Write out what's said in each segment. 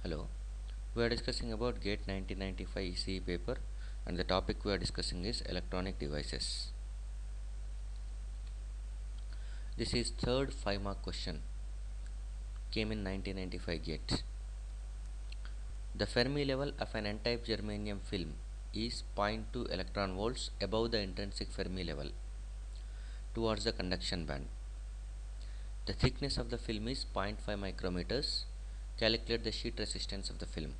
Hello, we are discussing about GATE 1995 ECE paper, and the topic we are discussing is electronic devices. This is third 5 mark question, came in 1995 GATE. The Fermi level of an n-type germanium film is zero point 0.2 electron volts above the intrinsic Fermi level towards the conduction band. The thickness of the film is 0.5 micrometers. Calculate the sheet resistance of the film.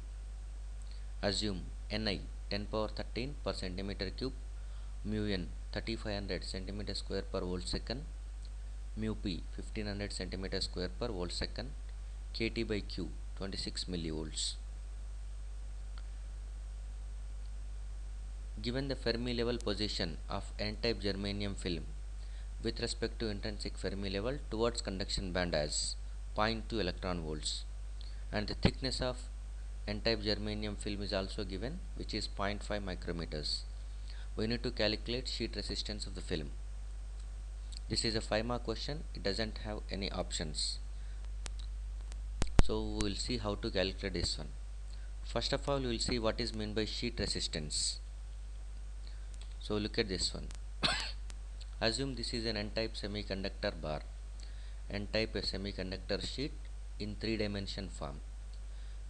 Assume Ni 10 power 13 per centimeter cube, mu n 3500 centimeter square per volt second, mu p 1500 centimeter square per volt second, kt by q 26 millivolts. Given the Fermi level position of n-type germanium film with respect to intrinsic Fermi level towards conduction band as zero point 0.2 electron volts, and the thickness of n-type germanium film is also given, which is 0.5 micrometers. We need to calculate sheet resistance of the film. This is a 5 mark question. It doesn't have any options. So we will see how to calculate this one. First of all, we will see what is meant by sheet resistance. So look at this one. Assume this is an n-type semiconductor bar. N-type a semiconductor sheet in 3-dimension form,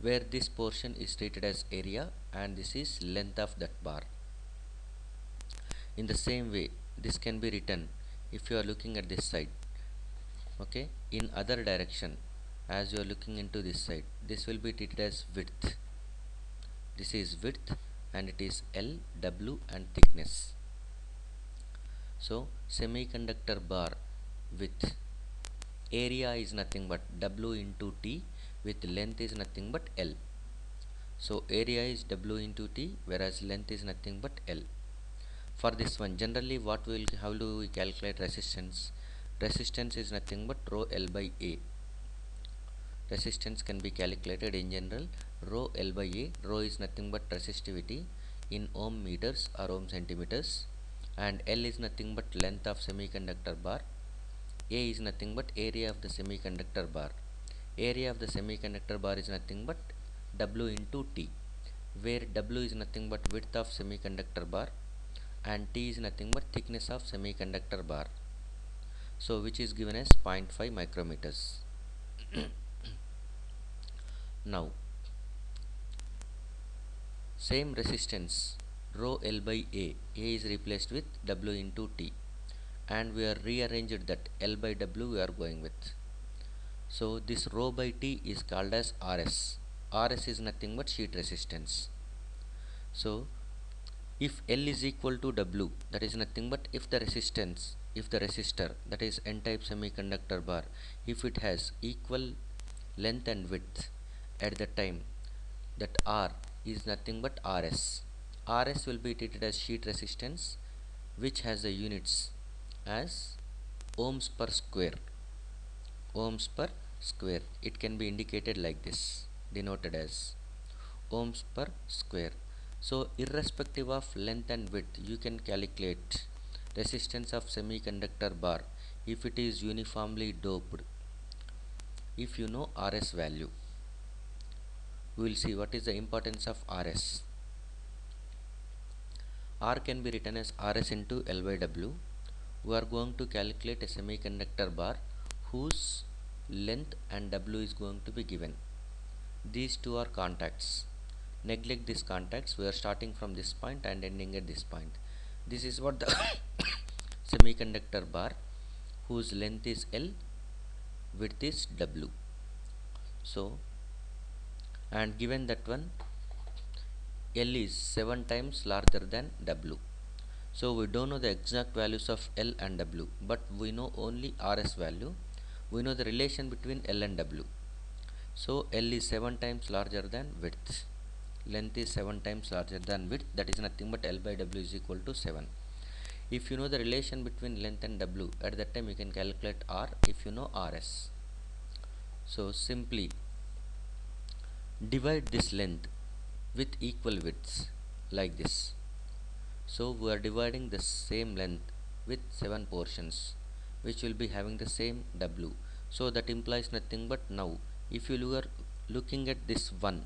where this portion is treated as area and this is length of that bar. In the same way, this can be written if you are looking at this side, okay, in other direction. As you are looking into this side, this will be treated as width. This is width and it is L, W and thickness. So semiconductor bar with area is nothing but W into T, with length is nothing but L. So area is W into T, whereas length is nothing but L. For this one, generally how do we calculate resistance? Resistance is nothing but rho L by A. Resistance can be calculated in general rho L by A. Rho is nothing but resistivity in ohm meters or ohm centimeters, and L is nothing but length of semiconductor bar. A is nothing but area of the semiconductor bar. Area of the semiconductor bar is nothing but W into T, where W is nothing but width of semiconductor bar and T is nothing but thickness of semiconductor bar. So which is given as 0.5 micrometers. Now same resistance rho L by A is replaced with W into T, and we are rearranged that L by W we are going with. So this rho by T is called as RS. RS is nothing but sheet resistance. So if L is equal to W, that is nothing but if the resistor, that is n-type semiconductor bar, if it has equal length and width at the time, that R is nothing but RS. RS will be treated as sheet resistance, which has the units as ohms per square. Ohms per square. It can be indicated like this, denoted as ohms per square. So irrespective of length and width, you can calculate resistance of semiconductor bar if it is uniformly doped, if you know RS value. We will see what is the importance of RS. R can be written as RS into L by W. We are going to calculate a semiconductor bar whose length and W is going to be given. These two are contacts. Neglect these contacts. We are starting from this point and ending at this point. This is what the semiconductor bar whose length is L, width is W. So, and given that one L is 7 times larger than W. So we don't know the exact values of L and W, but we know only RS value. We know the relation between L and W. So L is 7 times larger than width. Length is 7 times larger than width, that is nothing but L by W is equal to 7. If you know the relation between length and W, at that time you can calculate R if you know RS. So simply divide this length with equal widths like this. So we are dividing the same length with 7 portions, which will be having the same W. So that implies nothing but now if you looking at this 1,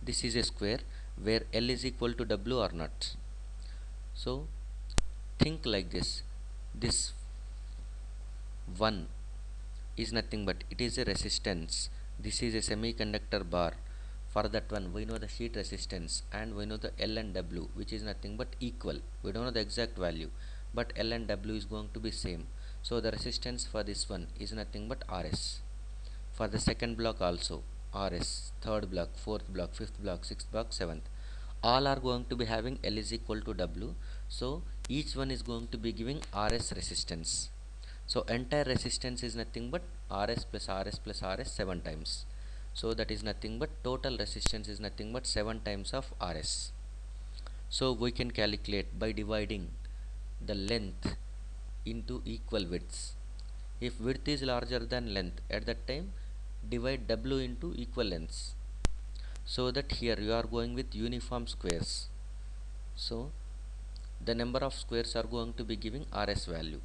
this is a square where L is equal to W or not. So think like this 1 is nothing but it is a resistance. This is a semiconductor bar. For that one we know the sheet resistance and we know the L and W, which is nothing but equal. We don't know the exact value, but L and W is going to be same. So the resistance for this one is nothing but RS. For the second block also RS, third block, fourth block, fifth block, sixth block, seventh, all are going to be having L is equal to W. So each one is going to be giving RS resistance. So entire resistance is nothing but RS plus RS plus RS 7 times. So that is nothing but total resistance is nothing but 7 times of RS. So we can calculate by dividing the length into equal widths. If width is larger than length, at that time divide W into equal lengths. So that here you are going with uniform squares. So the number of squares are going to be giving RS value.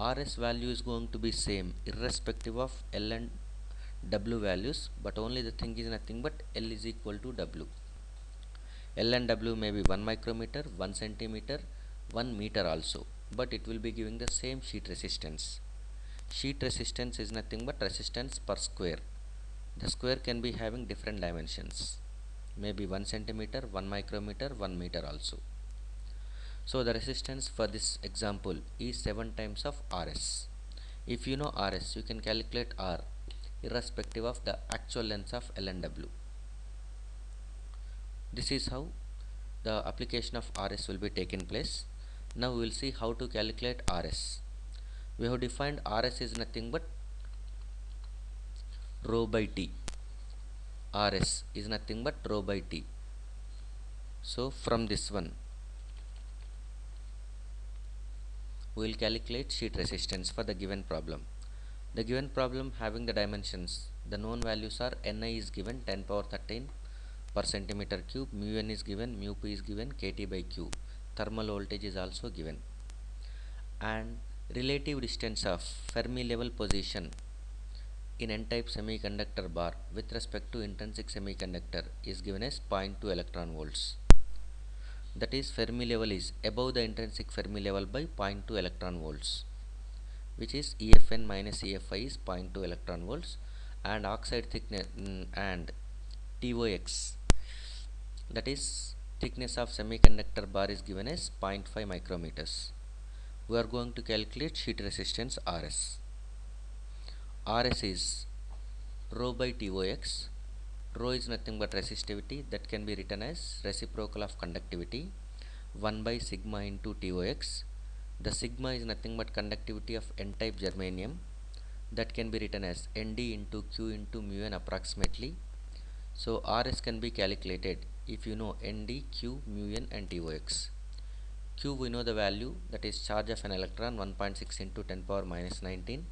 RS value is going to be same irrespective of L and W values, but only the thing is nothing but L is equal to W. L and W may be 1 micrometer, 1 centimeter, 1 meter also, but it will be giving the same sheet resistance. Sheet resistance is nothing but resistance per square. The square can be having different dimensions, maybe 1 centimeter, 1 micrometer, 1 meter also. So the resistance for this example is 7 times of RS. If you know RS, you can calculate R irrespective of the actual length of L and W. This is how the application of RS will be taken place. Now we will see how to calculate RS. We have defined RS is nothing but rho by T. RS is nothing but rho by T. So from this one we will calculate sheet resistance for the given problem. The given problem having the dimensions, the known values are Ni is given 10 power 13 per centimeter cube, mu n is given, mu p is given, kT by q. Thermal voltage is also given. And relative distance of Fermi level position in n-type semiconductor bar with respect to intrinsic semiconductor is given as 0.2 electron volts. That is Fermi level is above the intrinsic Fermi level by 0.2 electron volts, which is EFN minus EFI is 0.2 electron volts, and oxide thickness and TOX, that is thickness of semiconductor bar, is given as 0.5 micrometers. We are going to calculate sheet resistance RS. RS is rho by TOX. Rho is nothing but resistivity, that can be written as reciprocal of conductivity 1 by sigma into TOX. The sigma is nothing but conductivity of n-type germanium, that can be written as Nd into Q into mu n approximately. So RS can be calculated if you know Nd, Q, mu n and TOX. Q we know the value, that is charge of an electron 1.6 into 10 power minus 19.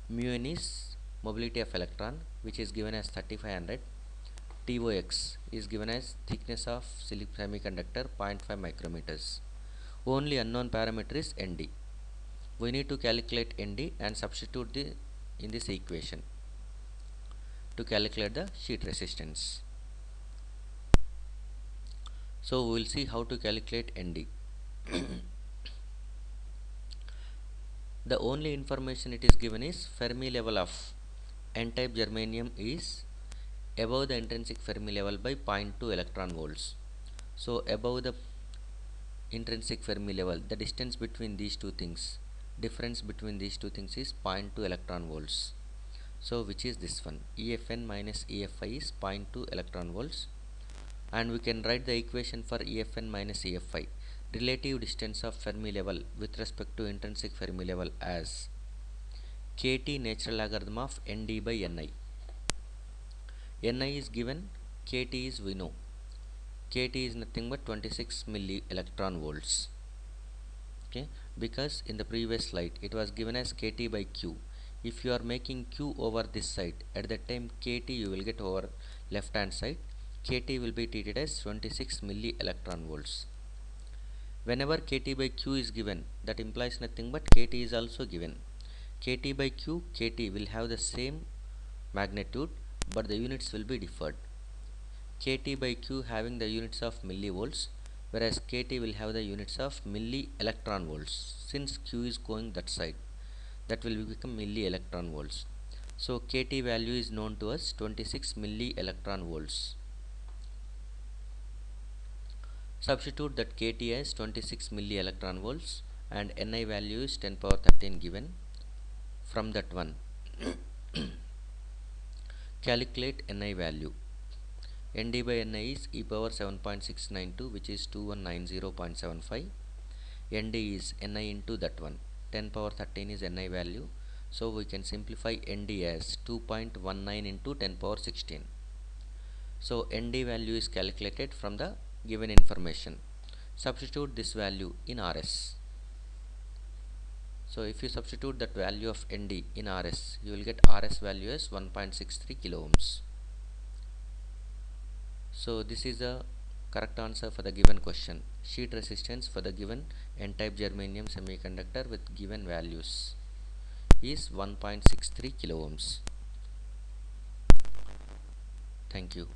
Mu n is mobility of electron, which is given as 3500. TOX is given as thickness of semiconductor 0.5 micrometers. Only unknown parameter is Nd. We need to calculate Nd and substitute in this equation to calculate the sheet resistance. So we will see how to calculate Nd. The only information it is given is Fermi level of n-type germanium is above the intrinsic Fermi level by 0.2 electron volts. So above the intrinsic Fermi level, the distance between these two things, difference between these two things is 0.2 electron volts. So which is this one, EFN minus EFI is 0.2 electron volts, and we can write the equation for EFN minus EFI, relative distance of Fermi level with respect to intrinsic Fermi level, as kT natural logarithm of Nd by Ni. Ni is given, kT is we know, kT is nothing but 26 milli electron volts. Okay, because in the previous slide it was given as kT by q. If you are making q over this side, at that time kT you will get over left hand side, kT will be treated as 26 milli electron volts. Whenever kT by q is given, that implies nothing but kT is also given. kT by q, kT will have the same magnitude, but the units will be differed. Kt by Q having the units of millivolts, whereas Kt will have the units of milli electron volts. Since Q is going that side, that will become milli electron volts. So Kt value is known to us 26 milli electron volts. Substitute that Kt as 26 milli electron volts and Ni value is 10 power 13 given. From that one, calculate Ni value. Nd by Ni is e power 7.692, which is 2190.75. Nd is Ni into that one. 10 power 13 is Ni value. So we can simplify Nd as 2.19 into 10 power 16. So Nd value is calculated from the given information. Substitute this value in Rs. So if you substitute that value of Nd in Rs, you will get Rs value as 1.63 kilo ohms. So this is the correct answer for the given question. Sheet resistance for the given n-type germanium semiconductor with given values is 1.63 kilo ohms. Thank you.